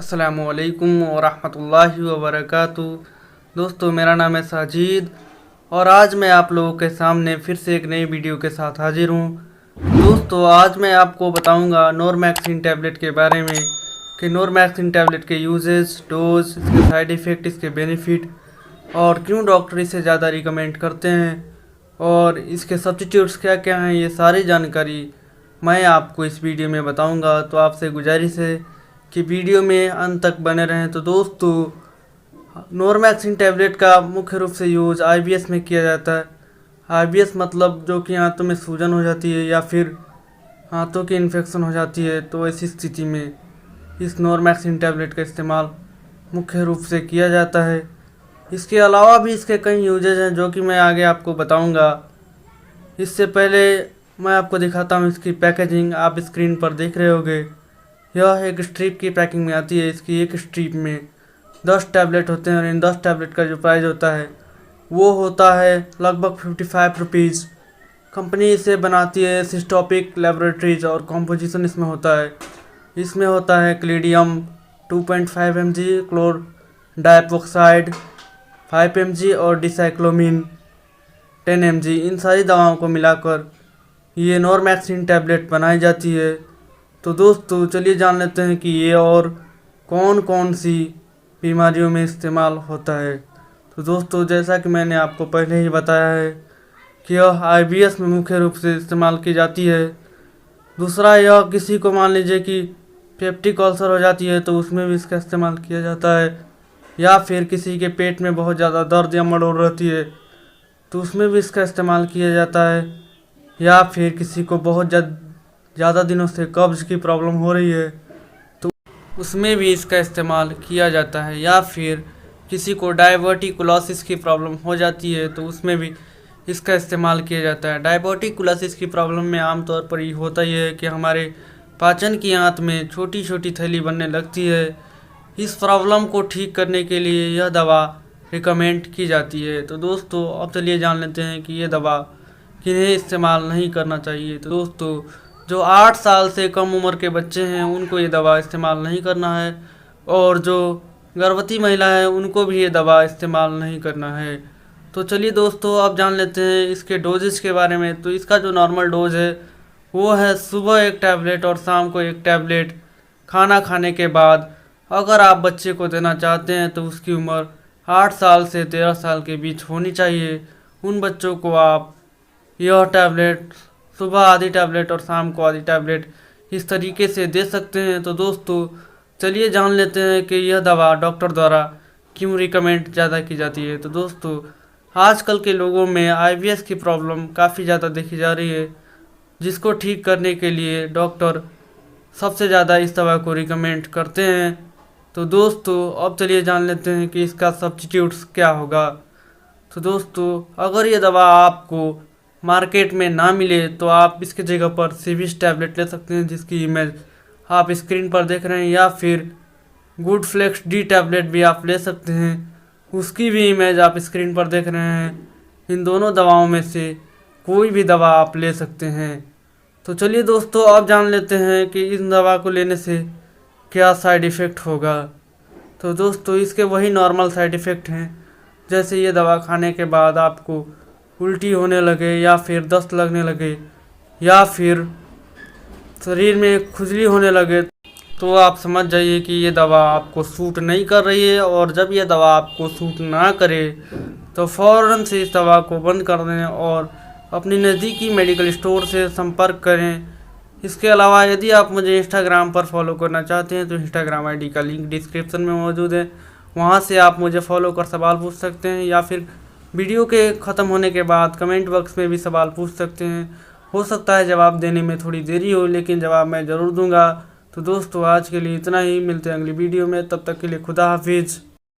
अस्सलामुअलैकुम वरहमतुल्लाहि वबरकातुहू। दोस्तों, मेरा नाम है साजिद और आज मैं आप लोगों के सामने फिर से एक नई वीडियो के साथ हाजिर हूँ। दोस्तों, आज मैं आपको बताऊंगा नॉरमैक्सिन टैबलेट के बारे में कि नॉरमैक्सिन टैबलेट के यूजेस, डोज, इसके साइड इफ़ेक्ट, इसके बेनिफिट और क्यों डॉक्टर इसे ज़्यादा रिकमेंड करते हैं और इसके सब्स्टिट्यूट्स क्या क्या हैं। ये सारी जानकारी मैं आपको इस वीडियो में बताऊंगा, तो आपसे गुजारिश है कि वीडियो में अंत तक बने रहें। तो दोस्तों, नॉरमैक्सिन टैबलेट का मुख्य रूप से यूज़ आईबीएस में किया जाता है। आईबीएस मतलब जो कि हाथों में सूजन हो जाती है या फिर हाथों की इन्फेक्शन हो जाती है, तो ऐसी स्थिति में इस नॉरमैक्सिन टैबलेट का इस्तेमाल मुख्य रूप से किया जाता है। इसके अलावा भी इसके कई यूजेज हैं जो कि मैं आगे आपको बताऊंगा। इससे पहले मैं आपको दिखाता हूँ इसकी पैकेजिंग। आप स्क्रीन पर देख रहे होंगे, यह एक स्ट्रिप की पैकिंग में आती है। इसकी एक स्ट्रिप में 10 टैबलेट होते हैं और इन 10 टैबलेट का जो प्राइस होता है वो होता है लगभग 55 रुपीज़। कंपनी इसे बनाती है सिस्टोपिक लैबोरेटरीज और कॉम्पोजिशन इसमें होता है क्लीडियम 2.5 mg, क्लोर डाइऑक्साइड 5 mg और डिसाइक्लोमिन 10 mg। इन सारी दवाओं को मिलाकर ये नॉरमैक्सिन टैबलेट बनाई जाती है। तो दोस्तों, चलिए जान लेते हैं कि ये और कौन कौन सी बीमारियों में इस्तेमाल होता है। तो दोस्तों, जैसा कि मैंने आपको पहले ही बताया है कि यह आईबीएस में मुख्य रूप से इस्तेमाल की जाती है। दूसरा, यह किसी को मान लीजिए कि पेप्टिक अल्सर हो जाती है तो उसमें भी इसका इस्तेमाल किया जाता है, या फिर किसी के पेट में बहुत ज़्यादा दर्द या मरोड़ रहती है तो उसमें भी इसका इस्तेमाल किया जाता है, या फिर किसी को बहुत ज़्यादा दिनों से कब्ज़ की प्रॉब्लम हो रही है तो उसमें भी इसका इस्तेमाल किया जाता है, या फिर किसी को डायवर्टिकुलोसिस की प्रॉब्लम हो जाती है तो उसमें भी इसका इस्तेमाल किया जाता है। डायवर्टिकुलोसिस की प्रॉब्लम में आमतौर पर ये होता ही है कि हमारे पाचन की आंत में छोटी छोटी थैली बनने लगती है। इस प्रॉब्लम को ठीक करने के लिए यह दवा रिकमेंड की जाती है। तो दोस्तों, अब चलिए जान लेते हैं कि ये दवा किन्हें इस्तेमाल नहीं करना चाहिए। तो दोस्तों, जो 8 साल से कम उम्र के बच्चे हैं उनको ये दवा इस्तेमाल नहीं करना है, और जो गर्भवती महिला है उनको भी ये दवा इस्तेमाल नहीं करना है। तो चलिए दोस्तों, अब जान लेते हैं इसके डोजेस के बारे में। तो इसका जो नॉर्मल डोज है वो है सुबह 1 टैबलेट और शाम को 1 टैबलेट खाना खाने के बाद। अगर आप बच्चे को देना चाहते हैं तो उसकी उम्र 8 साल से 13 साल के बीच होनी चाहिए। उन बच्चों को आप यह टैबलेट सुबह आधी टैबलेट और शाम को आधी टैबलेट इस तरीके से दे सकते हैं। तो दोस्तों, चलिए जान लेते हैं कि यह दवा डॉक्टर द्वारा क्यों रिकमेंड ज़्यादा की जाती है। तो दोस्तों, आजकल के लोगों में आईबीएस की प्रॉब्लम काफ़ी ज़्यादा देखी जा रही है, जिसको ठीक करने के लिए डॉक्टर सबसे ज़्यादा इस दवा को रिकमेंड करते हैं। तो दोस्तों, अब चलिए जान लेते हैं कि इसका सब्स्टिट्यूट्स क्या होगा। तो दोस्तों, अगर ये दवा आपको मार्केट में ना मिले तो आप इसके जगह पर सिविस टैबलेट ले सकते हैं, जिसकी इमेज आप स्क्रीन पर देख रहे हैं, या फिर गुड फ्लेक्स डी टैबलेट भी आप ले सकते हैं, उसकी भी इमेज आप स्क्रीन पर देख रहे हैं। इन दोनों दवाओं में से कोई भी दवा आप ले सकते हैं। तो चलिए दोस्तों, अब जान लेते हैं कि इन दवा को लेने से क्या साइड इफ़ेक्ट होगा। तो दोस्तों, इसके वही नॉर्मल साइड इफ़ेक्ट हैं, जैसे ये दवा खाने के बाद आपको उल्टी होने लगे, या फिर दस्त लगने लगे, या फिर शरीर में खुजली होने लगे, तो आप समझ जाइए कि ये दवा आपको सूट नहीं कर रही है। और जब ये दवा आपको सूट ना करे तो फ़ौरन से इस दवा को बंद कर दें और अपनी नज़दीकी मेडिकल स्टोर से संपर्क करें। इसके अलावा यदि आप मुझे इंस्टाग्राम पर फॉलो करना चाहते हैं तो इंस्टाग्राम आईडी का लिंक डिस्क्रिप्शन में मौजूद है, वहां से आप मुझे फॉलो कर सवाल पूछ सकते हैं, या फिर वीडियो के ख़त्म होने के बाद कमेंट बॉक्स में भी सवाल पूछ सकते हैं। हो सकता है जवाब देने में थोड़ी देरी हो, लेकिन जवाब मैं ज़रूर दूंगा। तो दोस्तों, आज के लिए इतना ही। मिलते हैं अगली वीडियो में, तब तक के लिए खुदा हाफिज़।